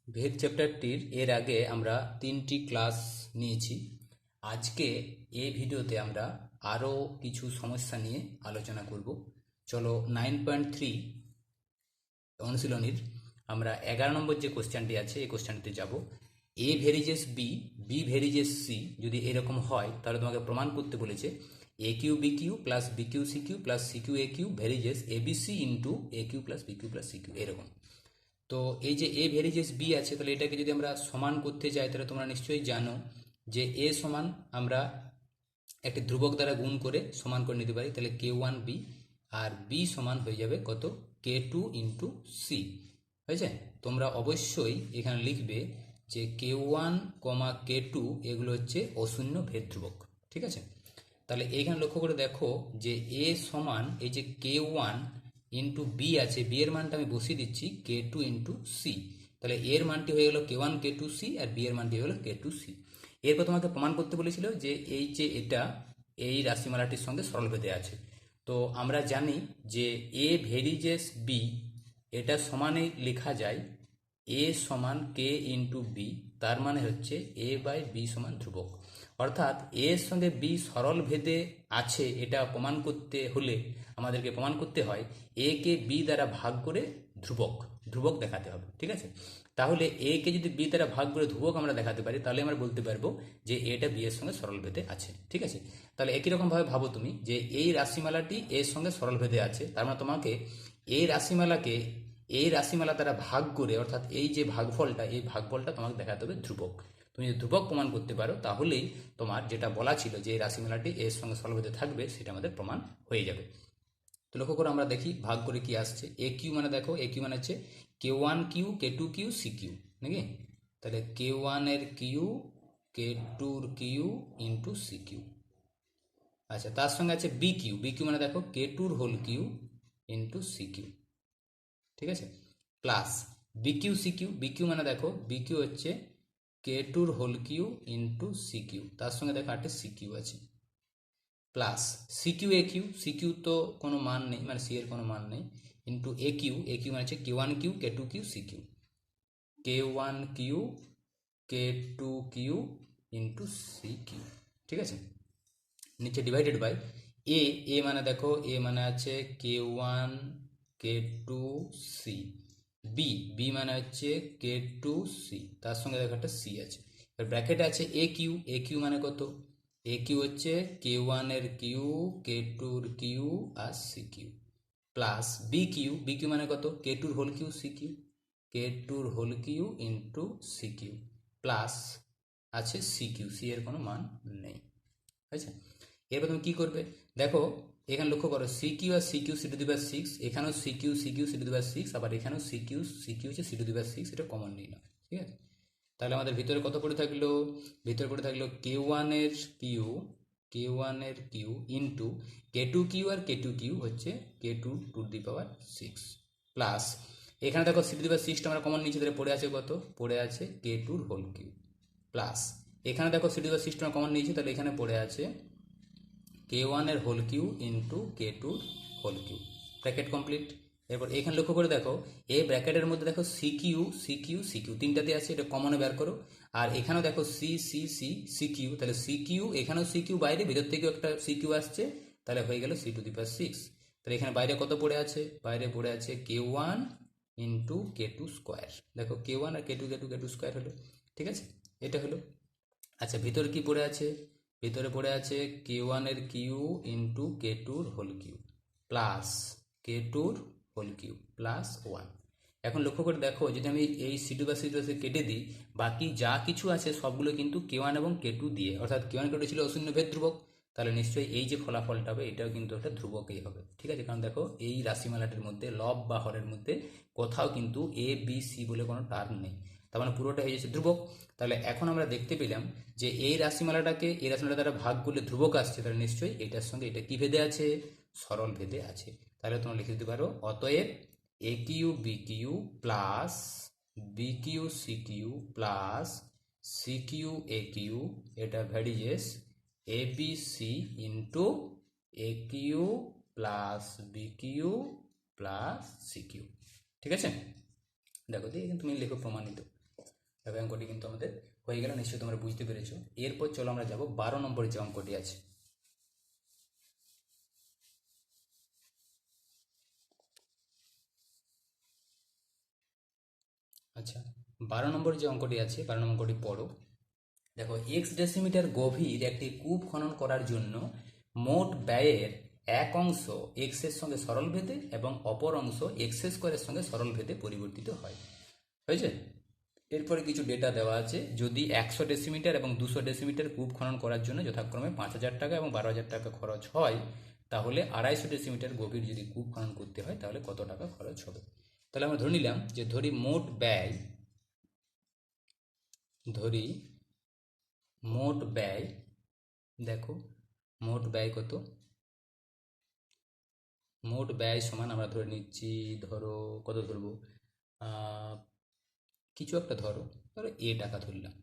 ভেদ চ্যাপ্টারটির এর আগে আমরা 3টি ক্লাস নিয়েছি। আজকে এই ভিডিওতে আমরা আরও কিছু সমস্যা নিয়ে আলোচনা করব। চলো 9.3 অনুশীলনীর আমরা 11 নম্বর যে কোশ্চেনটি আছে এই কোশ্চেনটিতে যাব। A varies B, B varies C যদি এরকম হয় তাহলে তোমাকে প্রমাণ করতে বলেছে A Q B Q plus B Q C Q plus C Q A Q varies A B C into A Q plus B Q plus C Q এরকম। তো এই যে এ ভেরিজেস বি আছে, তাহলে এটাকে যদি আমরা সমান করতে চাই তাহলে তোমরা নিশ্চয়ই জানো যে এ সমান আমরা একটি ধ্রুবক দ্বারা গুণ করে সমান করে নিতে পারি। তাহলে কে ওয়ান বি আর বি সমান হয়ে যাবে কত, কে টু ইন্টু সি। হয়েছে? তোমরা অবশ্যই এখানে লিখবে যে কে ওয়ান কমা কে টু এগুলো হচ্ছে অশূন্য ভেদ ধ্রুবক। ঠিক আছে? তাহলে এখানে লক্ষ্য করে দেখো যে এ সমান এই যে কে ওয়ান ইন্টু বি আছে, বি এর মানটা আমি বসিয়ে দিচ্ছি কে টু ইন্টু সি। তাহলে এর মানটি হয়ে গেল কে ওয়ান কে টু সি আর বি এর মানটি হয়ে গেল কে টু সি। এরপর তোমাকে প্রমাণ করতে বলেছিল যে এই যে এটা এই রাশিমালাটির সঙ্গে সরলভেদে আছে। তো আমরা জানি যে এ ভেরিজেস বি এটা সমানে লেখা যায় এ সমান কে ইন্টু বি, তার মানে হচ্ছে এ বাই বি সমান ধ্রুবক। অর্থাৎ এর সঙ্গে বি সরল ভেদে আছে, এটা প্রমাণ করতে হলে আমাদেরকে প্রমাণ করতে হয় এ কে বি দ্বারা ভাগ করে ধ্রুবক ধ্রুবক দেখাতে হবে। ঠিক আছে? তাহলে এ কে যদি বি দ্বারা ভাগ করে ধ্রুবক আমরা দেখাতে পারি তাহলে আমরা বলতে পারবো যে এটা বি এর সঙ্গে সরল ভেদে আছে। ঠিক আছে? তাহলে একই রকমভাবে ভাবো তুমি যে এই রাশিমালাটি এর সঙ্গে সরল ভেদে আছে, তার মানে তোমাকে এই রাশিমালাকে এই রাশিমালা দ্বারা ভাগ করে, অর্থাৎ এই যে ভাগফলটা, এই ভাগফলটা তোমাকে দেখাতে হবে ধ্রুবক। তুমি যদি ধ্রুবক প্রমাণ করতে পারো তাহলেই তোমার যেটা বলা ছিল যে এই রাশিমালাটি এর সঙ্গে সরলভেদে থাকবে সেটা আমাদের প্রমাণ হয়ে যাবে। তো লক্ষ্য করে আমরা দেখি ভাগ করে কি আসছে। এ কিউ মানে দেখো এ কিউ মানে হচ্ছে K one Q K two Q C Q, নাকি? তাহলে কে ওয়ানের কিউ কে টুর কিউ ইন্টু সি কিউ। আচ্ছা, তার সঙ্গে আছে বি কিউ, বি কিউ মানে দেখো কে টুর whole Q into C Q. ঠিক আছে? প্লাস বিকিউ সিকিউ, বিকিউ মানে দেখো বিকিউ হচ্ছে কে টুর হোল কিউ ইন্টু সিকিউ, তার সঙ্গে দেখো একটা সিকিউ আছে। প্লাস সিকিউ এ কিউ, সিকিউ তো কোনো মান নেই, মানে সি এর কোনো মান নেই, into A Q, A Q মানে হচ্ছে K one Q K two Q C Q, K one Q K two Q into C Q. ঠিক আছে? নিচে ডিভাইডেড বাই এ, এ মানে দেখো এ মানে আছে কে ওয়ান কে টু সি, বি, বি মানে হচ্ছে কে টু সি, তার সঙ্গে দেখো একটা সি আছে। এবার ব্র্যাকেটে আছে এ কিউ, এ কিউ মানে কত, এ কিউ হচ্ছে কে ওয়ানের কিউ কে টুর কিউ আর C Q, plus B Q, B Q মানে কত, কে টুর whole Q C Q, K টুর whole Q into C Q, plus আছে সি কিউ, সি এর কোনো মান নেই। আচ্ছা, এরপর তুমি কী করবে দেখো, এখানে লক্ষ্য করো সি কিউ আর C Q C to the power six, এখানেও C Q C Q C to the power six, আবার এখানেও সি কিউ হচ্ছে C to the power six, এটা কমন নিই না। ঠিক আছে? তাহলে আমাদের ভিতরে কত পড়ে থাকলো, ভিতরে পড়ে থাকলো কে ওয়ানের Q into K two Q, আর কে টু কিউ হচ্ছে K two to the power six, plus এখানে দেখো সি টু দি পাওয়ার সিক্সটা আমরা কমন নিচ্ছি, তাহলে পড়ে আছে কত, পড়ে আছে কে টুর হোল কিউ, প্লাস এখানে দেখো সি টু দি পাওয়ার সিক্সটা কমন নিয়েছি, তাহলে এখানে পড়ে আছে কে ওয়ানের হোল কিউ ইন্টু কে টুর হোল কিউ। Bracket complete. এরপর এখানে লক্ষ্য করে দেখো এই ব্র্যাকেটের মধ্যে দেখো C Q C Q C Q তিনটাতে আছে, এটা কমনে বের করো। আর এখানেও দেখো C C C C Q, তাহলে সি কিউ, এখানেও সি কিউ বাইরে, ভিতর থেকেও একটা সি কিউ আসছে, তাহলে হয়ে গেল C to the power six. তাহলে এখানে বাইরে কত পড়ে আছে, বাইরে পড়ে আছে K one into K two square. দেখো কে ওয়ান আর K two K two square হলো। ঠিক আছে? এটা হলো। আচ্ছা, ভিতরে কি পড়ে আছে, ভিতরে পড়ে আছে কে ওয়ানের কিউ ইন্টু কে টুর হোল কিউ প্লাস কে টুর হোল কিউ প্লাস ওয়ান। এখন লক্ষ্য করে দেখো যদি আমি এই সি টু বা সি টু কেটে দিই, বাকি যা কিছু আছে সবগুলো কিন্তু কে ওয়ান এবং কে টু দিয়ে, অর্থাৎ কে ওয়ান কে টু ছিল অশূন্য ভেদ ধ্রুবক, তাহলে নিশ্চয়ই এই যে ফলাফলটা হবে এটাও কিন্তু একটা ধ্রুবকই হবে। ঠিক আছে? কারণ দেখো এই রাশিমালাটির মধ্যে লব বা হরের মধ্যে কোথাও কিন্তু এ বি সি বলে কোনো টার্ম নেই, তার মানে পুরোটা হয়ে যাচ্ছে ধ্রুবক। তাহলে এখন আমরা দেখতে পেলাম যে এই রাশিমালাটাকে এই রাশিমালা দ্বারা ভাগ করলে ধ্রুবক আসছে, তাহলে নিশ্চয়ই এটার সঙ্গে এটা কি ভেদে আছে, সরল ভেদে আছে। তাহলে তোমরা লিখে দিতে পারো অতএব A Q B Q plus B Q C Q plus C Q A Q, এটা varies A B C into A Q plus B Q plus C Q. ঠিক আছে? দেখো দিয়ে তুমি লিখো প্রমাণিত। তবে অঙ্কটি কিন্তু আমাদের হয়ে গেল, নিশ্চয়ই তোমরা বুঝতে পেরেছো। এরপর চলো আমরা যাব 12 নম্বরের যে অঙ্কটি আছে। আচ্ছা, 12 নম্বর যে অঙ্কটি আছে, 12 নম্বর অঙ্কটি পড়ো। দেখো, এক্স ডেসিমিটার গভীর একটি কূপ খনন করার জন্য মোট ব্যয়ের এক অংশ এক্স এর সঙ্গে সরল ভেদে এবং অপর অংশ এক্স স্কোয়ারের সঙ্গে সরল ভেদে পরিবর্তিত হয়। হয়েছে? এরপরে কিছু ডেটা দেওয়া আছে। যদি 100 ডেসিমিটার এবং 200 ডেসিমিটার কূপ খনন করার জন্য যথাক্রমে 5,000 টাকা এবং 12,000 টাকা খরচ হয়, তাহলে 250 ডেসিমিটার গভীর যদি কূপ খনন করতে হয় তাহলে কত টাকা খরচ হবে? তাহলে আমরা ধরে নিলাম যে ধরি মোট ব্যয়, দেখো মোট ব্যয় কত? মোট ব্যয় সমান আমরা ধরে নিচ্ছি, ধরো কত ধরবো, কিছু একটা ধরো এ টাকা ধরলাম,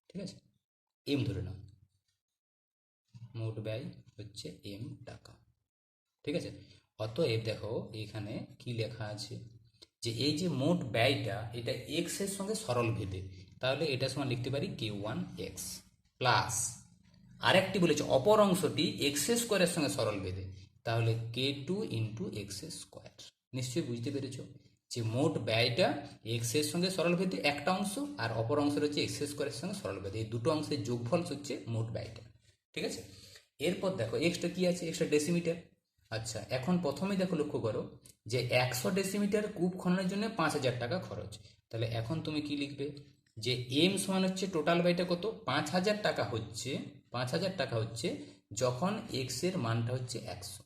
ঠিক আছে, এম ধরে নাও। মোট ব্যয় হচ্ছে এম টাকা, ঠিক আছে। অতএব দেখো এখানে কি লেখা আছে, যে এই যে মোট ব্যয়টা এটা এক্স এর সঙ্গে সরল ভেদে, তাহলে এটা সমান লিখতে পারি Q1 এক্স প্লাস আরেকটি বলেছে অপর অংশটি এক্স স্কোয়ারের সঙ্গে সরল ভেদে, তাহলে K2 ইন্টু এক্স স্কোয়ার। নিশ্চয়ই বুঝতে পেরেছো যে মোট ব্যয়টা এক্স এর সঙ্গে সরল ভেদে একটা অংশ, আর অপর অংশ হচ্ছে এক্স স্কোয়ারের সঙ্গে সরল ভেদে, এই দুটো অংশের যোগফল হচ্ছে মোট ব্যয়টা, ঠিক আছে। এরপর দেখো এক্সটা কি আছে, এক্সটা ডেসিমিটার। আচ্ছা, এখন প্রথমে দেখো লক্ষ্য করো যে 100 ডেসিমিটার কূপ খননের জন্য 5,000 টাকা খরচ। তাহলে এখন তুমি কি লিখবে, যে এম সমান হচ্ছে টোটাল ব্যয়টা কত, 5,000 টাকা হচ্ছে, 5,000 টাকা হচ্ছে যখন এক্স এর মানটা হচ্ছে 100।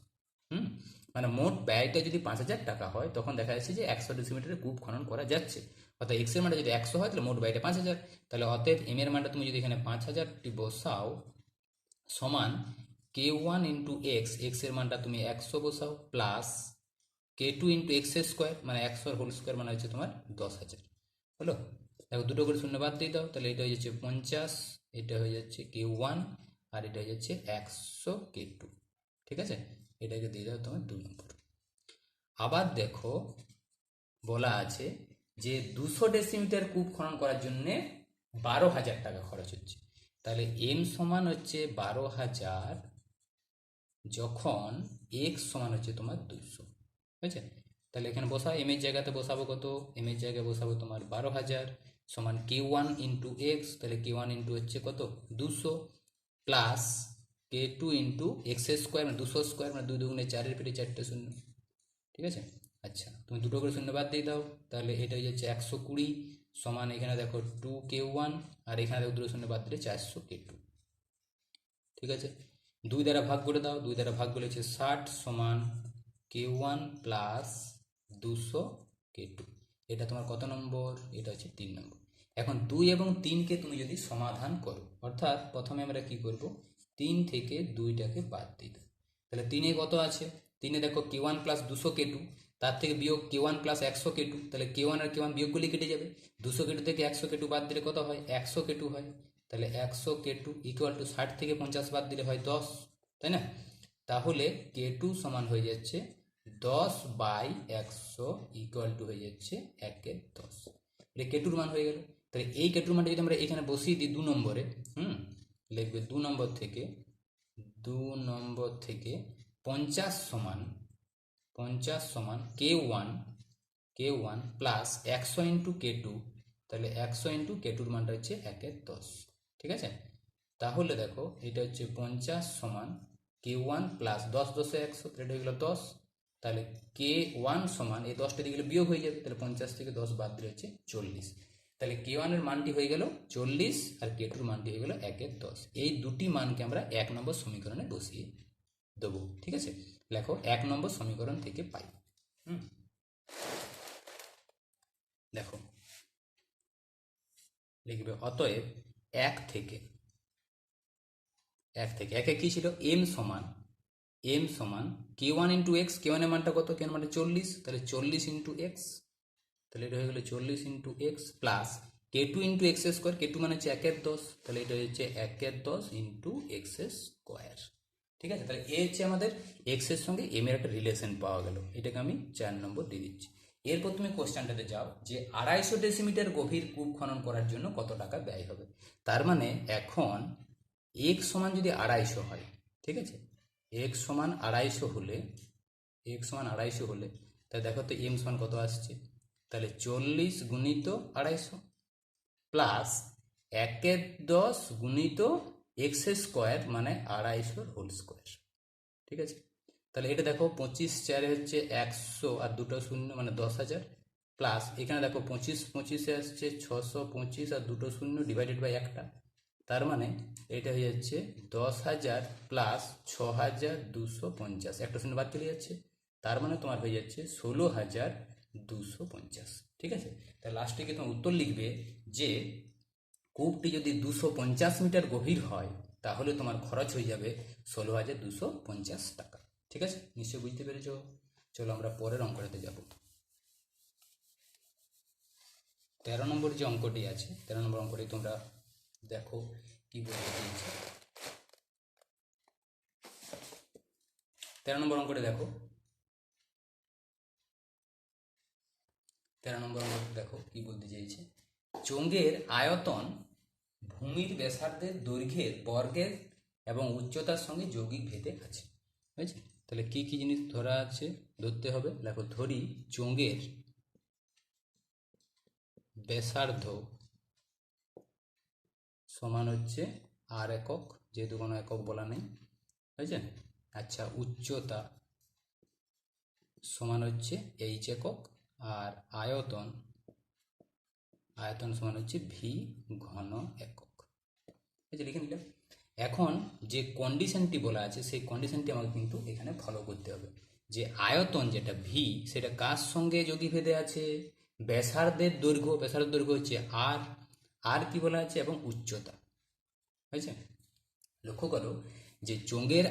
মানে মোট ব্যয়টা যদি 5,000 টাকা হয় তখন দেখা যাচ্ছে যে 100 ডেসিমিটারে কূপ খনন করা যাচ্ছে। অর্থাৎ এক্স এর মানটা যদি 100 হয় তাহলে মোট ব্যয়টা 5,000। তাহলে অতএব এম এর মানটা তুমি যদি এখানে 5,000টি বসাও সমান K1 ইন্টু এক্স, এক্স এর মানটা তুমি 100 বসাও, plus K2 into x square, মানে 100 হোল স্কোয়ার মানে হচ্ছে তোমার 10,000। হলো? দেখো দুটো করে শূন্য বাদ দিয়ে দাও, তাহলে এটা হয়ে যাচ্ছে 50, এটা হয়ে যাচ্ছে K1, আর এটা হয়ে যাচ্ছে 100 K2, ঠিক আছে। এটাকে দিয়ে দাও তোমার 2 নম্বর। আবার দেখো বলা আছে যে 200 ডেসিমিটার কূপ খনন করার জন্য 12,000 টাকা খরচ হচ্ছে। তাহলে এম সমান হচ্ছে 12,000 যখন এক্স সমান হচ্ছে তোমার 200, বুঝেছে। তাহলে এখানে বসাও, এম এর জায়গাতে বসাবো কত, এম এর জায়গায় বসাবো তোমার 12,000 সমান K1 ইন্টু এক্স, তাহলে K1 ইন্টু হচ্ছে কত 200, plus K2 into x square মানে 200 স্কোয়ার মানে 2 দুগুণে 4, পেটে 4টে শূন্য, ঠিক আছে। আচ্ছা, তুমি দুটো করে শূন্য বাদ দিয়ে দাও, তাহলে এটা হয়ে যাচ্ছে 120 সমান এখানে দেখো 2K1, আর এখানে দেখো দুটো শূন্য বাদ দিলে 400 K2, ঠিক আছে। 2 দ্বারা ভাগ করে দাও, 2 দ্বারা ভাগ করলে হচ্ছে 60 সমান K1 প্লাস 200 K2। এটা তোমার কত নম্বর, এটা হচ্ছে 3 নম্বর। এখন 2 এবং 3কে তুমি যদি সমাধান করো, অর্থাৎ প্রথমে আমরা কি করব, 3 থেকে 2টাকে বাদ দিয়ে দেবো। তাহলে 3-এ কত আছে, 3-এ দেখো K1 প্লাস 200 K2, তার থেকে বিয়োগ K1 প্লাস 100 K2, তাহলে K1 আর K1 বিয়োগ করলে কেটে যাবে। 200 K2 থেকে 100 K2 বাদ দিলে কত হয়, 100 K2 হয়। তাহলে 100 K2 ইকুয়াল টু 60 থেকে 50 বাদ দিলে হয় 10, তাই না। তাহলে K2 সমান হয়ে যাচ্ছে 10/100 ইকুয়াল টু হয়ে যাচ্ছে 1/10। এটা কেটুর মান হয়ে গেল। তাহলে এই কেটুর মানটা যদি আমরা এখানে বসিয়ে দিই 2 নম্বরে, লিখবে 2 নম্বর থেকে 50 সমান K1 প্লাস 100 ইন্টু K2, তাহলে 100 ইন্টু K2-র মানটা হচ্ছে 1/10, ঠিক আছে। তাহলে দেখো এটা হচ্ছে 50 সমান K1 প্লাস 10 10 100, এটা হয়ে গেল 10। তাহলে K1 সমান এই 10টা দিয়ে গেলে বিয়োগ হয়ে যাবে, তাহলে 50 থেকে 10 বাদ দিলে হচ্ছে 40। তাহলে K1 এর মানটি হয়ে গেল 40 আর K2-র মানটি হয়ে গেল 1/10। এই দুটি মানকে আমরা 1 নম্বর সমীকরণে বসিয়ে দেবো, ঠিক আছে। লেখো 1 নম্বর সমীকরণ থেকে পাই। দেখো লিখবে অতএব 1 থেকে একে কি ছিল, এম সমান K1 ইন্টু এক্স, K1 এর মানটা কত, K1 এর মানটা 40, তাহলে 40 ইন্টু এক্স, তাহলে এটা হয়ে গেল 40 into x plus K2 into x square, K2 মানে হচ্ছে 1/10, তাহলে এটা হচ্ছে 1/10 ইন্টু এক্স স্কোয়ার, ঠিক আছে। তাহলে এ হচ্ছে আমাদের এক্স এর সঙ্গে এম এর একটা রিলেশন পাওয়া গেল, এটাকে আমি 4 নম্বর দিয়ে দিচ্ছি। এরপর তুমি কোশ্চেনটাতে যাও যে 250 ডেসিমিটার গভীর কূপ খনন করার জন্য কত টাকা ব্যয় হবে। তার মানে এখন এক সমান যদি 250 হয়, ঠিক আছে, এক সমান 250 হলে, এক সমান 250 হলে তাহলে দেখো তো এম সমান কত আসছে, তাহলে 40 গুণিত 250 প্লাস 1/10 গুণিত এক্স স্কোয়ার মানে 250 হোল স্কোয়ার, ঠিক আছে। তাহলে এটা দেখো 25 4 হচ্ছে 100 আর দুটো শূন্য মানে 10,000 প্লাস এখানে দেখো 25 25 আসছে 625 আর দুটো শূন্য ডিভাইডেড বাই একটা, তার মানে এটা হয়ে যাচ্ছে 10,000 প্লাস 6,250, একটা শূন্য বাদ চলে যাচ্ছে, তার মানে তোমার হয়ে যাচ্ছে 16,250, ঠিক আছে। তাহলে লাস্টে কি তোমার উত্তর লিখবে যে কূপটি যদি 250 মিটার গভীর হয় তাহলে তোমার খরচ হয়ে যাবে 16,250 টাকা, ঠিক আছে। নিশ্চয়ই বুঝতে পেরেছ। চলো আমরা পরের অঙ্কটাতে যাব। 13 নম্বর যে অঙ্কটি আছে, 13 নম্বর অঙ্কটি তোমরা দেখো কি বলতে দিয়েছে। 13 নম্বর অঙ্কটি দেখো, 13 নম্বর অঙ্কটি দেখো কি বলতে চেয়েছে। চোঙের আয়তন ভূমির ব্যাসার্ধের দৈর্ঘ্যের বর্গের এবং উচ্চতার সঙ্গে যৌগিক ভেদে আছে, বুঝেছি। তাহলে কি কি জিনিস ধরা আছে ধরতে হবে, দেখো ধরি চোঙের ব্যাসার্ধ সমান হচ্ছে আর একক, যেহেতু কোনো একক বলা নেই, বুঝেছে। আচ্ছা, উচ্চতা সমান হচ্ছে এইচ একক, আর আয়তন, আয়তন সমান হচ্ছে ভি ঘন একক, বুঝেছি, লিখে নিলাম। এখন যে কন্ডিশনটি বলা আছে সেই কন্ডিশনটি আমাকে কিন্তু এখানে ফলো করতে হবে, যে আয়তন যেটা ভি সেটা কার সঙ্গে যোগী ভেদে আছে, ব্যাসার্ধের দৈর্ঘ্য, ব্যাসার্ধের দৈর্ঘ্য হচ্ছে আর, আর কি বলা আছে এবং উচ্চতা, হয়েছে। লক্ষ্য করো যে চোঙের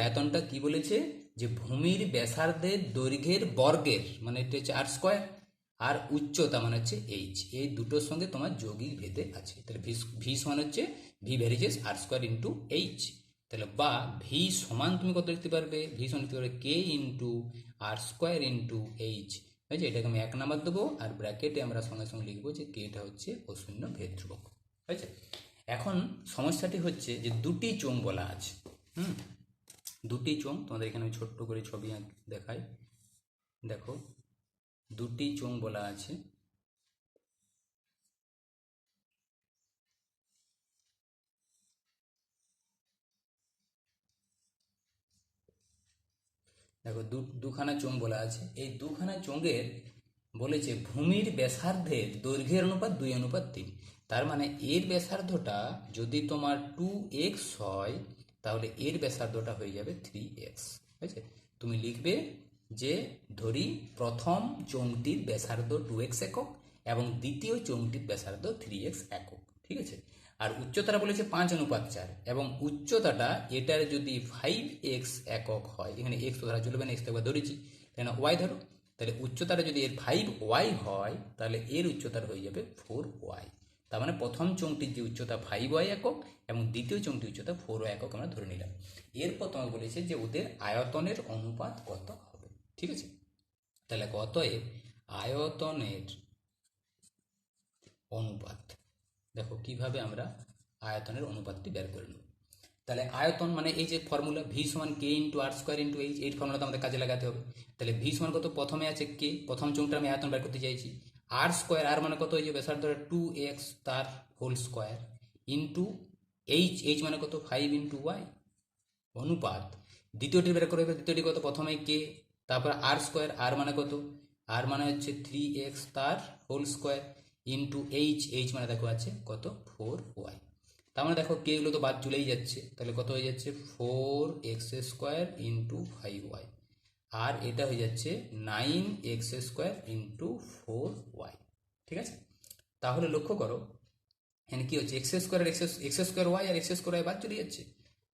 আয়তনটা কি বলেছে, যে ভূমির ব্যাসার্ধের দৈর্ঘ্যের বর্গের মানে এটা হচ্ছে আর স্কোয়ার, আর উচ্চতা মানে হচ্ছে এইচ, এই দুটোর সঙ্গে তোমার যৌগিক ভেদে আছে। তাহলে ভি সমান হচ্ছে ভি ভ্যারিজেস আর স্কোয়ার ইন্টু এইচ, তাহলে বা ভি সমান তুমি কত লিখতে পারবে, ভি সমান লিখতে পারবে কে ইন্টু আর স্কোয়ার ইন্টু এইচ, হয়েছে। এটাকে আমি 1 নাম্বার দেবো, আর ব্র্যাকেটে আমরা সঙ্গে সঙ্গে লিখবো যে কে এটা হচ্ছে অশূন্য ভেদ ধ্রুবক, হয়েছে। এখন সমস্যাটি হচ্ছে যে দুটি চোঙ বলা আছে, দুটি চোঙ, তোমাদের এখানে আমি ছোট্ট করে ছবি দেখাই, দেখো দুটি চোঙ বলা আছে, দেখো দুখানা চোঙ বলা আছে, এই দুখানা চোঙের বলেছে ভূমির ব্যাসার্ধের দৈর্ঘ্যের অনুপাত 2:3, তার মানে এর ব্যাসার্ধটা যদি তোমার 2x হয় তাহলে এর ব্যাসার্ধটা হয়ে যাবে 3x, ঠিক আছে। তুমি লিখবে যে ধরি প্রথম চোঙটির ব্যাসার্ধ 2x একক এবং দ্বিতীয় চোঙটির ব্যাসার্ধ 3x একক, ঠিক আছে। আর উচ্চতাটা বলেছে 5:4 এবং উচ্চতাটা এটার যদি 5x একক হয়, এখানে x তো ধরা চলবে না, x তো একবার ধরেছি, তাই না, y ধরো, তাহলে উচ্চতাটা যদি এর 5y হয় তাহলে এর উচ্চতার হয়ে যাবে 4y, তার মানে প্রথম চোঙটির যে উচ্চতা 5y একক এবং দ্বিতীয় চোঙটির উচ্চতা 4y একক আমরা ধরে নিলাম। এরপর তোমাকে বলেছে যে ওদের আয়তনের অনুপাত কত হবে, ঠিক আছে। তাহলে অতএব আয়তনের অনুপাত, দেখো কিভাবে আমরা আয়তনের অনুপাতটি বের করে নেব। তাহলে আয়তন মানে এই যে ফর্মুলা ভি সমান কে ইন্টু আর স্কোয়ার ইন্টু এইচ, এই ফর্মুলাটা আমাদের কাজে লাগাতে হবে। তাহলে ভি সমান কত, প্রথমে আছে কে, প্রথম চোঙটা আমি আয়তন বের করতে চাইছি, আর স্কোয়ার, আর মানে কত, এই যে ব্যাসার্ধ 2x তার whole square into H, H মানে কত 5 ইন্টু ওয়াই, অনুপাত দ্বিতীয়টি বের করে হবে, দ্বিতীয়টি কত, প্রথমে কে তারপর আর স্কোয়ার, আর মানে কত, আর মানে হচ্ছে 3x তার whole square into H, H মানে দেখো আছে কত 4y, তার মানে দেখো কে গুলো তো বাদ চলেই যাচ্ছে, তাহলে কত হয়ে যাচ্ছে 4x স্কোয়ার ইন্টু 5y, আর এটা হয়ে যাচ্ছে 9x স্কোয়ার ইন্টু 4y, ঠিক আছে। তাহলে লক্ষ্য করো এখানে কি হচ্ছে, X square X square Y আর এক্স স্কোয়ার ওয়াই বাদ চলে যাচ্ছে,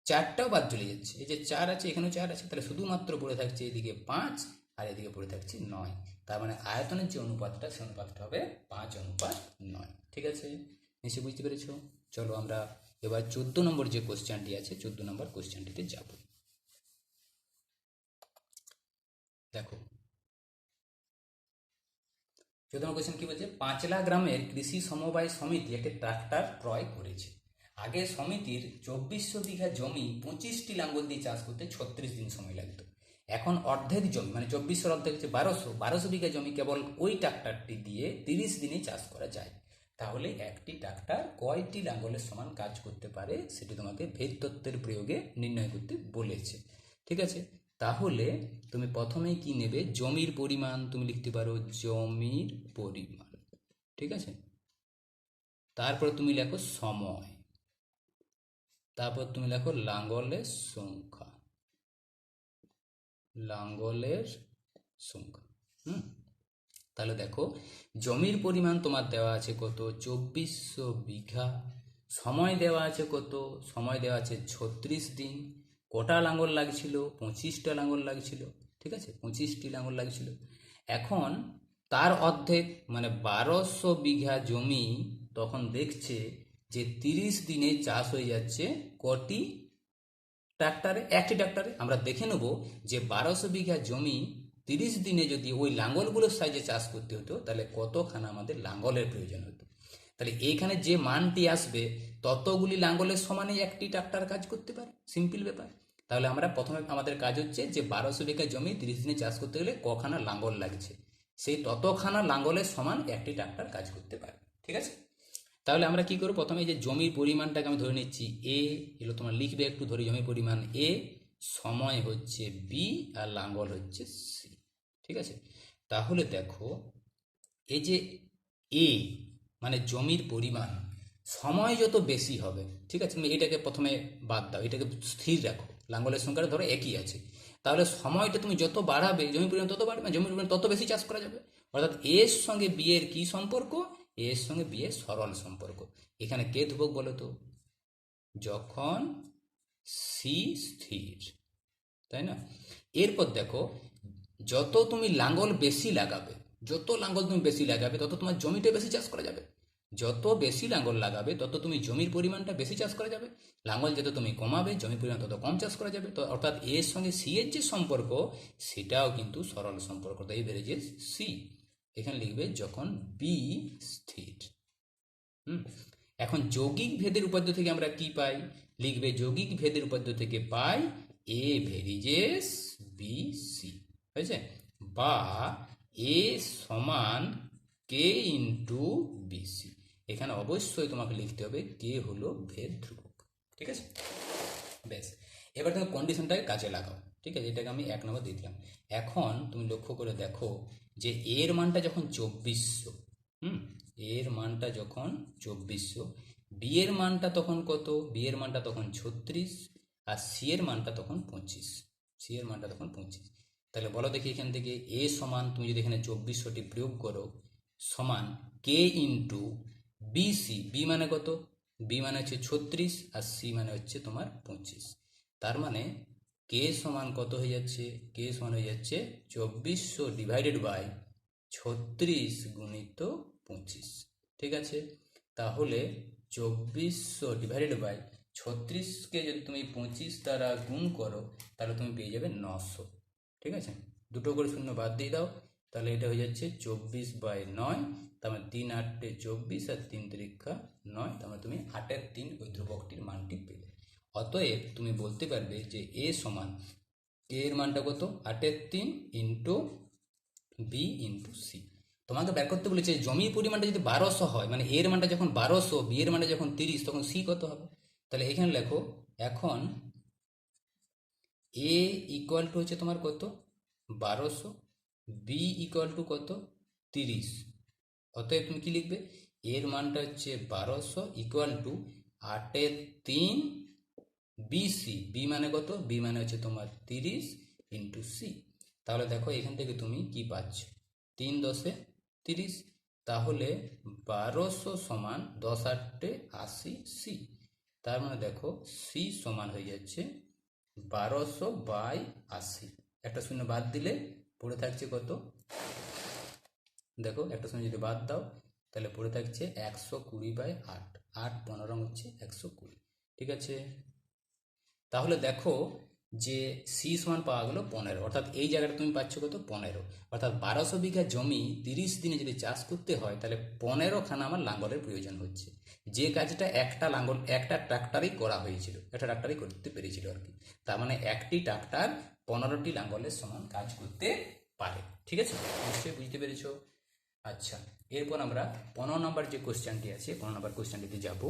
চারটাও বাদ চলে যাচ্ছে, এই যে 4 আছে এখানেও 4 আছে, তাহলে শুধুমাত্র পড়ে থাকছে এদিকে 5 আর এদিকে পড়ে থাকছে 9, তার মানে আয়তনের যে অনুপাতটা সেই অনুপাতটা হবে 5:9, ঠিক আছে। নিশ্চয়ই বুঝতে পেরেছো। চলো আমরা এবার 14 নম্বর যে কোশ্চেনটি আছে 14 নম্বর কোশ্চেনটিতে যাব। দেখো কোয়েশ্চেন কি বলছে, পাঁচলা গ্রামের কৃষি সমবায় সমিতি একটি ট্রাক্টর ক্রয় করেছে। আগে সমিতির 2400 বিঘা জমি 25টি লাঙ্গল দিয়ে চাষ করতে 36 দিন সময় লাগতো। এখন অর্ধেক জমি মানে 2400 অর্ধেক হচ্ছে 1200 বিঘা জমি কেবল ওই ট্রাক্টরটি দিয়ে 30 দিনে চাষ করা যায়। তাহলে একটি ট্রাক্টর কয়টি লাঙ্গলের সমান কাজ করতে পারে সেটি তোমাকে ভেদ তত্ত্বের প্রয়োগে নির্ণয় করতে বলেছে। ঠিক আছে, তাহলে তুমি প্রথমেই কি নেবে, জমির পরিমাণ তুমি লিখতে পারো জমির পরিমাণ। ঠিক আছে, তারপর তুমি লেখো সময়, তারপর তুমি লেখো লাঙ্গলের সংখ্যা, লাঙ্গলের সংখ্যা। তাহলে দেখো জমির পরিমাণ তোমার দেওয়া আছে কত, 2400 বিঘা। সময় দেওয়া আছে কত, সময় দেওয়া আছে 36 দিন। কটা লাঙ্গল লাগছিল, 25টা লাঙ্গল লাগছিল। ঠিক আছে, 25টি লাঙ্গল লাগছিল। এখন তার অর্ধেক মানে 1200 বিঘা জমি তখন দেখছে যে 30 দিনে চাষ হয়ে যাচ্ছে কটি ট্রাক্টরে, একটি ট্রাক্টরে। আমরা দেখে নেব যে 1200 বিঘা জমি 30 দিনে যদি ওই লাঙ্গলগুলোর সাহায্যে চাষ করতে হতো তাহলে কতখানা আমাদের লাঙ্গলের প্রয়োজন হতো। তাহলে এইখানে যে মানটি আসবে ততগুলি লাঙ্গলের সমানেই একটি ট্রাক্টর কাজ করতে পারে, সিম্পল ব্যাপার। তাহলে আমরা প্রথমে আমাদের কাজ হচ্ছে যে 1200 বিঘা জমি 30 দিনে চাষ করতে গেলে কখানা লাঙ্গল লাগছে, সেই ততখানা লাঙ্গলের সমান একটি ট্রাক্টর কাজ করতে পারে। ঠিক আছে, তাহলে আমরা কি করব, প্রথমে যে জমির পরিমাণটাকে আমি ধরে নিচ্ছি এ, এগুলো তোমার লিখবে একটু ধরে, জমির পরিমাণ এ, সময় হচ্ছে বি, আর লাঙ্গল হচ্ছে সি। ঠিক আছে, তাহলে দেখো এই যে এ মানে জমির পরিমাণ, সময় যত বেশি হবে, ঠিক আছে, তুমি এটাকে প্রথমে বাদ দাও, এটাকে স্থির রাখো, লাঙ্গলের সংখ্যাটা ধরো একই আছে, তাহলে সময়টা তুমি যত বাড়াবে জমির পরিমাণ তত বাড়বে, জমির পরিমাণ তত বেশি চাষ করা যাবে। অর্থাৎ এর সঙ্গে বি এর কি সম্পর্ক, এর সঙ্গে বি এর সরল সম্পর্ক। এখানে কে ধ্রুবক বলো তো, যখন সি স্থির, তাই না। এরপর দেখো যত তুমি লাঙ্গল বেশি লাগাবে, যত লাঙ্গল তুমি বেশি লাগাবে তত তোমার জমিটা বেশি চাষ করা যাবে। যত বেশি লাঙ্গল লাগাবে তত তুমি জমির পরিমাণটা বেশি চাষ করা যাবে। লাঙ্গল যত তুমি কমাবে জমির পরিমাণ তত কম চাষ করা যাবে। তো অর্থাৎ এর সঙ্গে সি এর যে সম্পর্ক সেটাও কিন্তু সরল সম্পর্ক, তাই বেড়েছে সি। এখানে লিখবে যখন বি স্থির। এখন যৌগিক ভেদের উপাদ্য থেকে আমরা কি পাই, লিখবে যৌগিক ভেদের উপাদ্য থেকে পাই এ ভেরিজেস বি সি, হয়েছে, বা এ সমান কে ইন্টু বিসি। এখানে অবশ্যই তোমাকে লিখতে হবে কে হলো ভেদ ধ্রুবক। ঠিক আছে, বেশ, এবার তুমি কন্ডিশনটাকে কাজে লাগাও। ঠিক আছে, এটাকে আমি 1 নম্বর দিয়ে দিলাম। এখন তুমি লক্ষ্য করে দেখো যে এর মানটা যখন 2400, এর মানটা যখন 2400, বি এর মানটা তখন কত, বি এর মানটা তখন 36, আর সি এর মানটা তখন 25, সি এর মানটা তখন 25। তাহলে বলো দেখি এখান থেকে এ সমান, তুমি যদি এখানে 2400টি প্রয়োগ করো, সমান কে ইন্টু বিসি, বি মানে কত, বি মানে হচ্ছে 36 আর সি মানে হচ্ছে তোমার 25। তার মানে কে সমান কত হয়ে যাচ্ছে, কে সমান হয়ে যাচ্ছে 2400 ডিভাইডেড বাই 36 গুণিত 25। ঠিক আছে, তাহলে 2400 ডিভাইডেড বাই 36কে যদি তুমি 25 দ্বারা গুণ করো তাহলে তুমি পেয়ে যাবে 900। ঠিক আছে, দুটো করে শূন্য বাদ দিয়ে দাও, তাহলে এটা হয়ে যাচ্ছে 24/9, তার মানে 3 8 24 আর 3 3 9, তার মানে তুমি 8/3 ওই ধ্রুবকটির মানটি পেলে। অতএব তুমি বলতে পারবে যে এ সমান, কে এর মানটা কত 8/3 ইন্টু বি ইন্টু সি। তোমাকে বের করতে বলেছে জমির পরিমাণটা যদি 1200 হয়, মানে এর মানটা যখন 1200, বি এর মানটা যখন 30, তখন সি কত হবে। তাহলে এখানে লেখো, এখন এ ইকুয়াল টু হচ্ছে তোমার কত 1200, বি ইকুয়াল টু কত 30। অতএব তুমি কি লিখবে, এর মানটা হচ্ছে 1200 ইকুয়াল টু 8/3 বিসি, বি মানে কত, বি মানে হচ্ছে তোমার 30 ইন্টু সি। তাহলে দেখো এখান থেকে তুমি কি পাচ্ছ, 3 10 30, তাহলে 1200 সমান 10 8 80 সি। তার মানে দেখো সি সমান হয়ে যাচ্ছে 1200/80। একটা শূন্য বাদ দিলে পড়ে থাকছে কত, দেখো একটা শূন্য যদি বাদ দাও তাহলে পড়ে থাকছে 120/8, 8 15 হচ্ছে 120। ঠিক আছে, তাহলে দেখো যে সি সমান পাওয়া গেল 15, অর্থাৎ এই জায়গাটা তুমি পাচ্ছ কত 15, অর্থাৎ 1200 বিঘা জমি 30 দিনে যদি চাষ করতে হয় তাহলে 15খানা আমার লাঙ্গলের প্রয়োজন হচ্ছে। যে কাজটা একটা ট্রাক্টরেই করা হয়েছিল, একটা ট্রাক্টরেই করতে পেরেছিল আর কি। তার মানে একটি ট্রাক্টর 15টি লাঙ্গলের সমান কাজ করতে পারে। ঠিক আছে, নিশ্চয়ই বুঝতে পেরেছো। আচ্ছা, এরপর আমরা 15 নম্বর যে কোশ্চেনটি আছে 15 নম্বর কোশ্চেনটিতে যাব।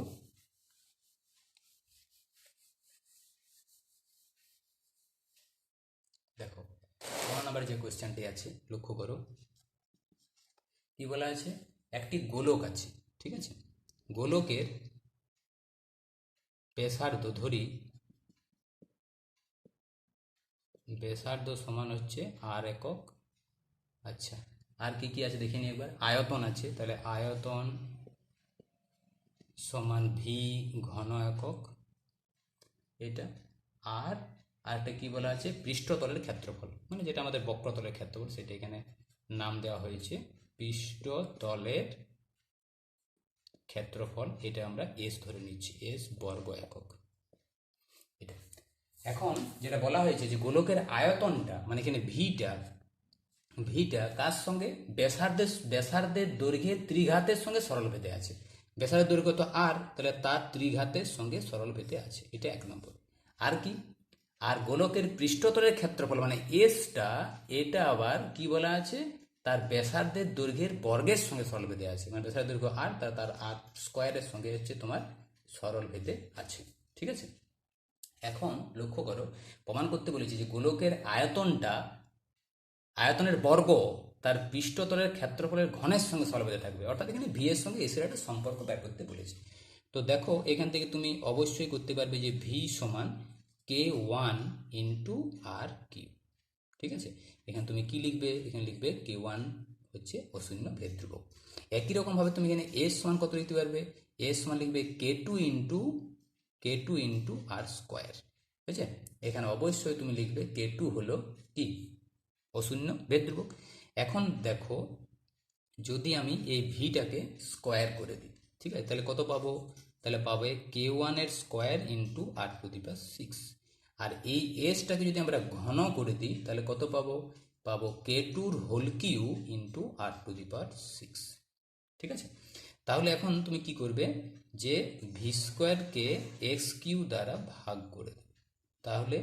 দেখো 15 নম্বর যে কোশ্চেনটি আছে লক্ষ্য করো, কি বলা আছে, একটি গোলক আছে, ঠিক আছে, গোলকের ব্যাসার্ধ ধরি, ব্যাসার্ধ সমান হচ্ছে আর একক। আচ্ছা, আর কি কি আছে দেখে নিই একবার। আয়তন আছে, তাহলে আয়তন সমান ভি ঘন একক, এটা। আর আরেকটা কি বলা আছে, পৃষ্ঠতলের ক্ষেত্রফল, মানে যেটা আমাদের বক্রতলের ক্ষেত্রফল, সেটা এখানে নাম দেওয়া হয়েছে পৃষ্ঠতলের ক্ষেত্রফল। এটা আমরা এস ধরে নিচ্ছি, এস বর্গ একক, এটা। এখন যেটা বলা হয়েছে যে গোলকের আয়তনটা, মানে এখানে ভিটা কার সঙ্গে, ব্যাসার্ধের দৈর্ঘ্যের ত্রিঘাতের সঙ্গে সরলভেদে আছে। ব্যাসার্ধের দৈর্ঘ্য তো আর, তাহলে তার ত্রিঘাতের সঙ্গে সরলভেদে আছে, এটা 1 নম্বর। আর কি, আর গোলকের পৃষ্ঠতলের ক্ষেত্রফল মানে এসটা, এটা আবার কি বলা আছে, তার ব্যাসার্ধের দৈর্ঘ্যের বর্গের সঙ্গে সরলভেদে আছে, মানে ব্যাসার্ধের দৈর্ঘ্য আর, তার আর স্কোয়ারের সঙ্গে হচ্ছে তোমার সরলভেদে আছে। ঠিক আছে, এখন লক্ষ্য করো, প্রমাণ করতে বলেছি যে গোলকের আয়তনের বর্গ তার পৃষ্ঠতলের ক্ষেত্রফলের ঘনের সঙ্গে সরলভেদে থাকবে, অর্থাৎ এখানে ভি এর সঙ্গে এসের একটা সম্পর্ক বের করতে বলেছে। তো দেখো এখান থেকে তুমি অবশ্যই করতে পারবে যে ভি সমান K1 ইন্টু আর কিউ। ঠিক আছে, এখানে তুমি কি লিখবে, এখানে লিখবে K1 হচ্ছে অশূন্য ভেদ ধ্রুবক। একই রকমভাবে তুমি এখানে এস সমান কত লিখতে পারবে, এস সমান লিখবে K2 ইন্টু আর স্কোয়ার। ঠিক আছে, এখানে অবশ্যই তুমি লিখবে K2 হলো কি, অশূন্য ভেদ ধ্রুবক। এখন দেখো, যদি আমি এই ভিটাকে স্কোয়ার করে দিই, ঠিক আছে, তাহলে কত পাবো, তাহলে পাবে K1 এর square into R to the power 6। আর এই এসটাকে যদি আমরা ঘন করে দিই তাহলে কত পাবো, K2 whole Q into R to the power 6। ঠিক আছে, তাহলে এখন তুমি কি করবে, যে ভি স্কোয়ারকে এক্স কিউ দ্বারা ভাগ করে দেবে। তাহলে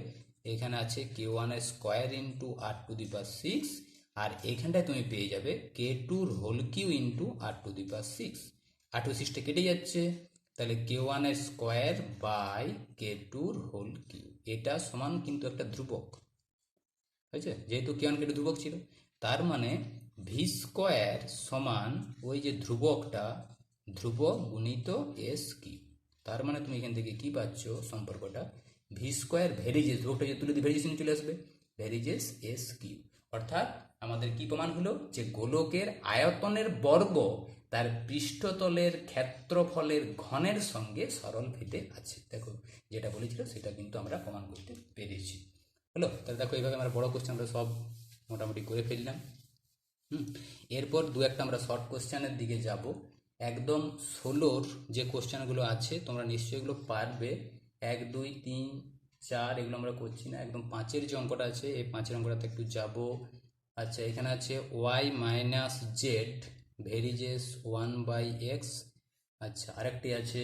এখানে আছে K1 এর square into R to the power 6, আর এখানটায় তুমি পেয়ে যাবে K2 whole Q into R to the power 6। R to 6টা কেটে যাচ্ছে, তাহলে K1 এর square by K2 whole Q, এটা সমান কিন্তু একটা ধ্রুবক হয়েছে, যেহেতু K1 K2 ধ্রুবক ছিল, তার মানে ভি স্কোয়ার সমান ওই যে ধ্রুবকটা, ধ্রুবক গুণিত এস কিউ। তার মানে তুমি এখান থেকে কি পাচ্ছ সম্পর্কটা, ভি স্কোয়ার ভেরিজেস, ধ্রুবকটা যে তুলে দিয়ে ভেরিজেশন চলে আসবে, ভেরিজেস এস কিউ। অর্থাৎ আমাদের কি প্রমাণ হলো, যে গোলকের আয়তনের বর্গ তার পৃষ্ঠতলের ক্ষেত্রফলের ঘনের সঙ্গে সরলভেদে আছে। দেখো যেটা বলেছিল সেটা কিন্তু আমরা প্রমাণ করতে পেরেছি। হলো, তাহলে দেখো এইভাবে আমরা বড় কোশ্চেন আমরা সব মোটামুটি করে ফেললাম। এরপর দু একটা আমরা শর্ট কোশ্চেনের দিকে যাব। একদম 16র যে কোশ্চেনগুলো আছে তোমরা নিশ্চয়ই এগুলো পারবে, 1 2 3 4 এগুলো আমরা করছি না, একদম 5-এর যে অঙ্কটা আছে এই 5-এর অঙ্কটাতে একটু যাব। আচ্ছা, এখানে আছে ওয়াই মাইনাস জেড ভেরিজেস 1/x। আচ্ছা, আরেকটি আছে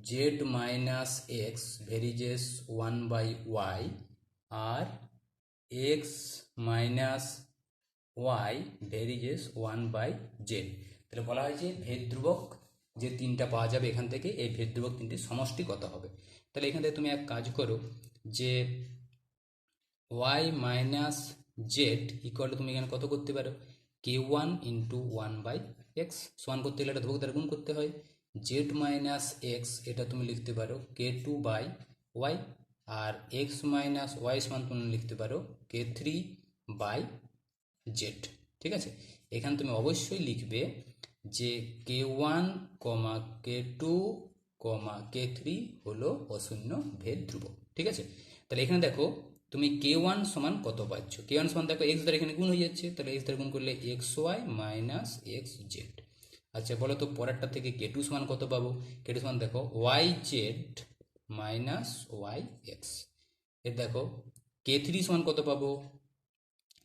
জেড মাইনাস এক্স ভেরিজেস 1/y, আর এক্স মাইনাস ওয়াই ভেরিজেস 1/z। তাহলে বলা হয়েছে ভেদ ধ্রুবক যে তিনটা পাওয়া যাবে এখান থেকে, এই ভেদ ধ্রুবক তিনটির সমষ্টি কত হবে। তাহলে এখান থেকে তুমি এক কাজ করো, যে Y minus Z equal to তুমি এখানে কত করতে পারো, K1 ইন্টু 1/x, সমান করতে গেলে এটা ধ্রুবক দ্বারা গুণ করতে হয়। জেড মাইনাস এক্স এটা তুমি লিখতে পারো K2/y, আর এক্স মাইনাস ওয়াই সমান তুমি লিখতে পারো K3/z। ঠিক আছে, এখানে তুমি অবশ্যই লিখবে যে K1, K2, K3 হলো অশূন্য ভেদ ধ্রুবক। ঠিক আছে, তাহলে এখানে দেখো তুমি K1 সমান কত পাচ্ছ, K1 সমান দেখো এক্স দ্বারা এখানে গুণ হয়ে যাচ্ছে, তাহলে এক্স দ্বারা গুণ করলে XY মাইনাস XZ। আচ্ছা বলো তো পরেরটা থেকে K2 সমান কত পাবো, K2 সমান দেখো YZ মাইনাস YX। এর দেখো k3 সমান কত পাবো,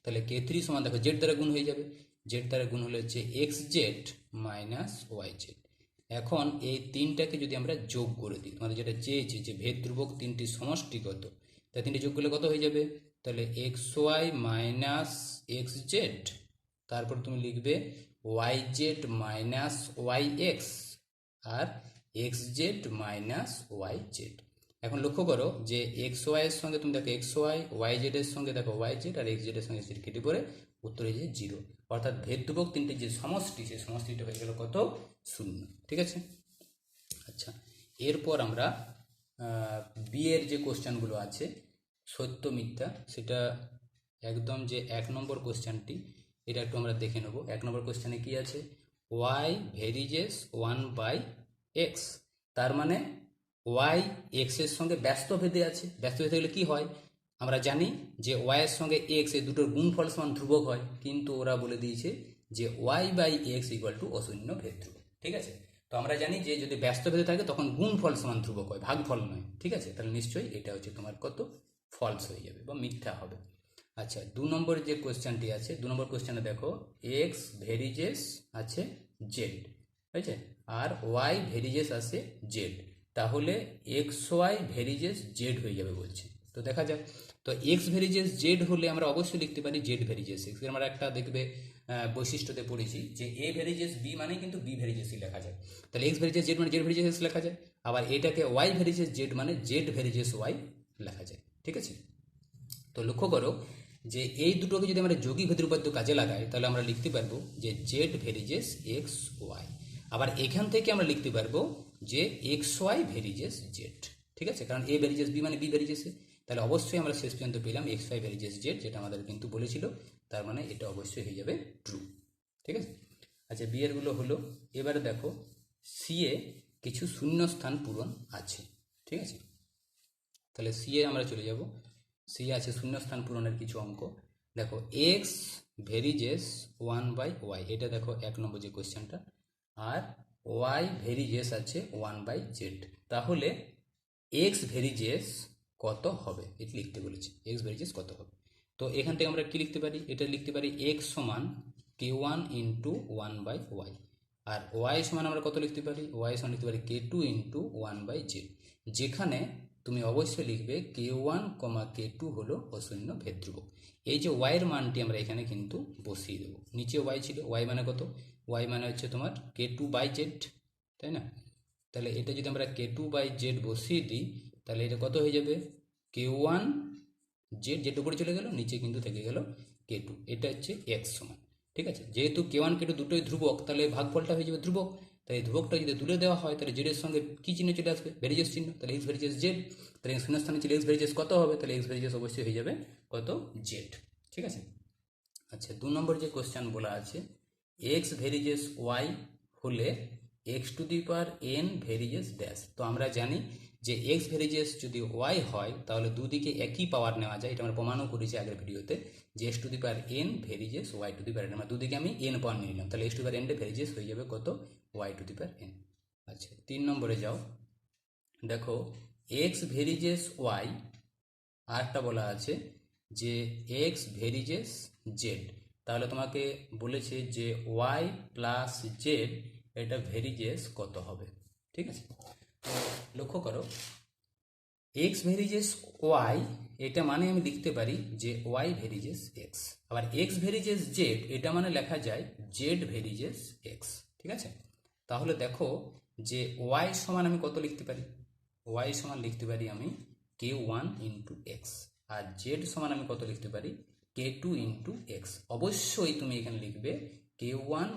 তাহলে k3 সমান দেখো জেড দ্বারা গুণ হয়ে যাবে, জেড দ্বারা গুণ হলে হচ্ছে X Z minus Y Z. এখন এই তিনটাকে যদি আমরা যোগ করে দিই, তোমাদের যেটা চেয়েছি যে ভেদ ধ্রুবক তিনটির সমষ্টি কত, তাই তিনটে যোগ করলে কত হয়ে যাবে, তাহলে X Y minus X Z, তারপর তুমি লিখবে Y Z minus Y X আর X Z minus Y Z. এখন লক্ষ্য করো যে এক্স ওয়াই এর সঙ্গে তুমি দেখো এক্স ওয়াই জেড এর সঙ্গে দেখো ওয়াই জেড আর এক্স জেড এর সঙ্গে জেড কেটে পড়ে উত্তর হয়ে যায় 0, অর্থাৎ ভেদ ধ্রুবক তিনটে যে সমষ্টি সেই সমষ্টিটা হয়ে গেল কত, 0। ঠিক আছে। আচ্ছা, এরপর আমরা বি এর যে কোশ্চেনগুলো আছে সত্য মিথ্যা, সেটা একদম যে 1 নম্বর কোশ্চেনটি এটা একটু আমরা দেখে নেব। 1 নম্বর কোশ্চেনে কি আছে, ওয়াই ভেরিজেস 1/x, তার মানে ওয়াই এক্স এর সঙ্গে ব্যস্ত ভেদে আছে। ব্যস্ত ভেদে গেলে কি হয়, আমরা জানি যে ওয়াই এর সঙ্গে এক্স এই দুটোর গুণফল সমান ধ্রুবক হয়, কিন্তু ওরা বলে দিয়েছে যে Y by X equal to অশূন্য ভেদ ধ্রুবক। ঠিক আছে, তো আমরা জানি যে যদি ব্যস্ত ভেদে থাকে তখন গুণফল সমান ধ্রুবক হয়, ভাগফল নয়। ঠিক আছে, তাহলে নিশ্চয়ই এটা হচ্ছে তোমার কত, ফলস হয়ে যাবে বা মিথ্যা হবে। আচ্ছা, 2 নম্বর যে কোশ্চেনটি আছে, 2 নম্বর কোশ্চেনে দেখো এক্স ভেরিজেস আছে জেড, ঠিক আছে, আর ওয়াই ভেরিজেস আছে জেড, তাহলে এক্স ওয়াই ভেরিজেস জেড হয়ে যাবে বলছে। তো দেখা যাক, তো এক্স ভেরিজেস জেড হলে আমরা অবশ্যই লিখতে পারি জেড ভেরিজেস এক্স। আমরা একটা দেখবে বৈশিষ্ট্যতে পড়েছি যে এ ভেরিজেস বি মানে কিন্তু বি ভেরিজেসই লেখা যায়, তাহলে এক্স ভেরিজেস জেড মানে জেড ভেরিজেস এক্স লেখা যায়, আবার এটাকে ওয়াই ভেরিজেস জেড মানে জেড ভেরিজেস ওয়াই লেখা যায়। ঠিক আছে, তো লক্ষ্য করো যে এই দুটোকে যদি আমরা যোগী ভেদ উপপাদ্য কাজে লাগাই তাহলে আমরা লিখতে পারবো যে জেড ভেরিজেস এক্স ওয়াই, আবার এখান থেকে আমরা লিখতে পারবো যে এক্স ওয়াই ভেরিজেস জেড। ঠিক আছে, কারণ এ ভেরিজেস বি মানে বি ভেরিজেস এ, তাহলে অবশ্যই আমরা শেষ পর্যন্ত পেলাম এক্স ওয়াই ভেরিজেস জেড, যেটা আমাদের কিন্তু বলেছিল, তার মানে এটা অবশ্যই হয়ে যাবে ট্রু। ঠিক আছে, আচ্ছা বি এরগুলো হলো। এবারে দেখো সি এ কিছু শূন্যস্থান পূরণ আছে। ঠিক আছে, তাহলে সি এ আমরা চলে যাব। সি আছে শূন্যস্থান পূরণের কিছু অঙ্ক। দেখো এক্স ভেরিজেস 1/y, এটা দেখো 1 নম্বর যে কোশ্চেনটা, আর ওয়াই ভেরিজেস আছে 1/z, তাহলে এক্স ভেরিজেস কত হবে এটা লিখতে বলেছি, এক্স ভেরিজেস কত হবে। তো এখান থেকে আমরা কি লিখতে পারি, এটা লিখতে পারি এক্স সমান k1 ইন্টু 1/y, আর ওয়াই সমান আমরা কত লিখতে পারি, ওয়াই সমান লিখতে পারি k2 ইন্টু 1/z, যেখানে তুমি অবশ্যই লিখবে k1, k2 হলো অশূন্য ভেদ ধ্রুবক। এই যে ওয়াইয়ের মানটি আমরা এখানে কিন্তু বসিয়ে দেবো, নিচে ওয়াই ছিল, ওয়াই মানে কত, ওয়াই মানে হচ্ছে তোমার k2/z, তাই না, তাহলে এটা যদি আমরা k2/z বসিয়ে দিই তাহলে এটা কত হয়ে যাবে, k1 জেড উপরে চলে গেল, নিচে কিন্তু থেকে গেল k2, এটা হচ্ছে এক্স সমান। ঠিক আছে, যেহেতু k1 k2 দুটোই ধ্রুবক, তাহলে ভাগফলটা হয়ে যাবে ধ্রুবক, তাই এই ধ্রুবকটা যদি তুলে দেওয়া হয় তাহলে জেডের সঙ্গে কি চিহ্ন চলে আসবে, ভেরিজেস চিহ্ন, তাহলে এক্স ভেরিজেস জেড, তাহলে শূন্যস্থানে ছিল এক্স ভেরিজেস কত হবে, তাহলে এক্স ভেরিজেস অবশ্যই হয়ে যাবে কত, জেড। ঠিক আছে, আচ্ছা 2 নম্বর যে কোশ্চেন বলা আছে এক্স ভেরিজেস ওয়াই হলে X to the power N varies dash. তো আমরা জানি যে এক্স ভেরিজেস যদি ওয়াই হয় তাহলে দুদিকে একই পাওয়ার নেওয়া যায়, এটা আমরা প্রমাণও করেছি আগের ভিডিওতে, যে X to the power N varies Y to the power N, আমরা দুদিকে আমি এন পাওয়ার নিয়ে নিলাম, তাহলে X to the power N varies হয়ে যাবে কত, Y to the power N. আচ্ছা 3 নম্বরে যাও, দেখো এক্স ভেরিজেস ওয়াই, আরেকটা বলা আছে যে এক্স ভেরিজেস জেড, তাহলে তোমাকে বলেছে যে ওয়াই প্লাস জেড এটা ভেরিজেস কত হবে। ঠিক আছে, তো লক্ষ্য করো এক্স ভেরিজেস ওয়াই এটা মানে আমি লিখতে পারি যে ওয়াই ভেরিজেস এক্স, আবার এক্স ভেরিজেস জেড এটা মানে লেখা যায় জেড ভেরিজেস এক্স। ঠিক আছে, তাহলে দেখো যে ওয়াই সমান আমি কত লিখতে পারি, ওয়াই সমান লিখতে পারি আমি k1 ইন্টু এক্স, আর জেড সমান আমি কত লিখতে পারি k2 ইন্টু এক্স। অবশ্যই তুমি এখানে লিখবে k1,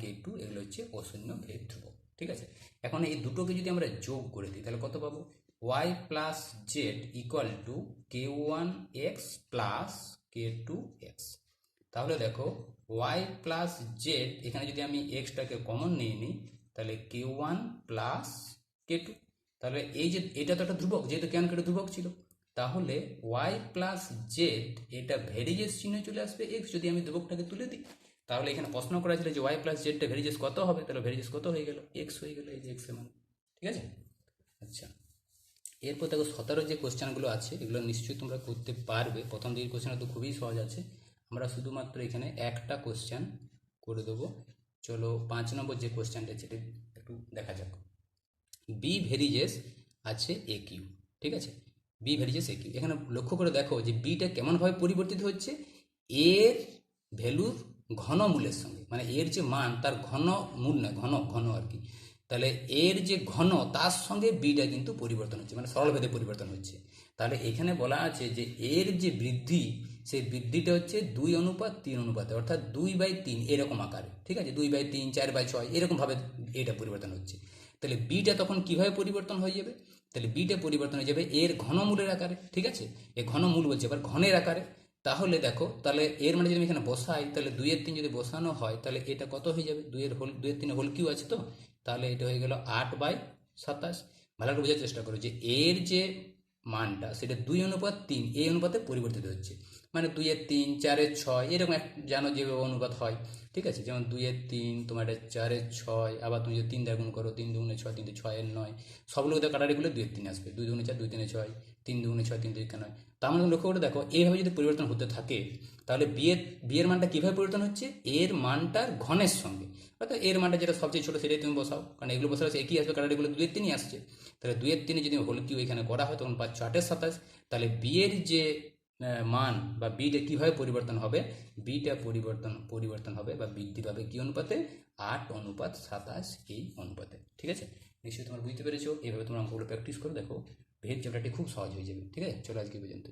k2 এগুলো হচ্ছে অশূন্য ভেদ ধ্রুবক। ঠিক আছে, এখন এই দুটোকে যদি আমরা যোগ করে দিই তাহলে কত পাবো, Y plus Z equal to k1 X plus k2 X. তাহলে দেখো ওয়াই প্লাস জেড, এখানে যদি আমি এক্সটাকে কমন নিয়ে নিই তাহলে k1 প্লাস k2, তাহলে এই যে এটা তো একটা ধ্রুবক, যেহেতু কেন কেটে ধ্রুবক ছিল, তাহলে ওয়াই প্লাস জেড এটা ভেরিজেস চিহ্ন চলে আসবে এক্স, যদি আমি ধ্রুবকটাকে তুলে দিই। তাহলে এখানে প্রশ্ন করা ছিল যে ওয়াই প্লাস জেডটা ভেরিজেস কত হবে, তাহলে ভেরিজেস কত হয়ে গেল, এক্স হয়ে গেল, এই যে এক্স এর মান। ঠিক আছে, আচ্ছা এরপর দেখো 17 যে কোশ্চেনগুলো আছে এগুলো নিশ্চয়ই তোমরা করতে পারবে। প্রথম দিকের কোশ্চেন তো খুবই সহজ আছে, আমরা শুধুমাত্র এখানে একটা কোশ্চেন করে দেবো। চলো 5 নম্বর যে কোশ্চেনটা আছে একটু দেখা যাক। বি ভেরিজেস আছে এ কিউ, ঠিক আছে, বি ভেরিজেস এ কিউ। এখানে লক্ষ্য করে দেখো যে বিটা কেমনভাবে পরিবর্তিত হচ্ছে, এর ভ্যালুর ঘনমূলের সঙ্গে, মানে এর যে মান তার ঘনমূল নয়, ঘন ঘন আর কি। তাহলে এর যে ঘন তার সঙ্গে বিটা কিন্তু পরিবর্তন হচ্ছে, মানে সরলভেদে পরিবর্তন হচ্ছে। তাহলে এখানে বলা আছে যে এর যে বৃদ্ধি, সেই বৃদ্ধিটা হচ্ছে 2:3 অনুপাতে, অর্থাৎ 2/3 এরকম আকারে, ঠিক আছে, 2/3, 4/6 এরকমভাবে এটা পরিবর্তন হচ্ছে। তাহলে বিটা তখন কিভাবে পরিবর্তন হয়ে যাবে? তাহলে বিটা পরিবর্তন হয়ে যাবে এর ঘনমূলের আকারে, ঠিক আছে, এ ঘনমূল বলছে আবার ঘনের আকারে। তাহলে দেখো, তাহলে এর মানে যদি আমি এখানে বসাই, তাহলে 2/3 যদি বসানো হয় তাহলে এটা কত হয়ে যাবে, 2/3 হোল কিউ আছে তো, তাহলে এটা হয়ে গেল 8/27। ভালো করে বোঝার চেষ্টা করো যে এর যে মানটা সেটা 2:3 এই অনুপাতে পরিবর্তিত হচ্ছে, মানে 2/3, 4/6 এরকম জানো যেভাবে অনুপাত হয়, ঠিক আছে, যেমন 2/3, তোমার এটা 4/6, আবার তুমি যদি 3 দিয়ে গুণ করো, 3×2=6, 3×6=9, সবগুলোকে কাটারি করলে 2/3 আসবে, 2×2=4, 2×3=6, 3×2=6, 3×3=9। তার মানে লক্ষ্য করে দেখো এইভাবে যদি পরিবর্তন হতে থাকে তাহলে বিয়ের মানটা কীভাবে পরিবর্তন হচ্ছে, এর মানটার ঘনের সঙ্গে, অর্থাৎ এর মানটা যেটা সবচেয়ে ছোটো সেটাই তুমি বসাও, কারণ এগুলো বসালে একই আসবে, কাটারিগুলো 2/3 আসছে। তাহলে 2/3 যদি হোল কিউ এখানে করা হয় তখন পাচ্ছ 8/27। তাহলে বিয়ের যে মান বা বিটা কীভাবে পরিবর্তন হবে, বিটা পরিবর্তন হবে বা বৃদ্ধি পাবে কী অনুপাতে, 8:27 এই অনুপাতে, ঠিক আছে। নিশ্চয়ই তোমরা বুঝতে পেরেছো। এইভাবে তোমরা অঙ্কগুলো প্র্যাকটিস করে দেখো, ভেদ চ্যাপ্টারটি খুব সহজ হয়ে যাবে, ঠিক আছে। চলো আজকে পর্যন্ত।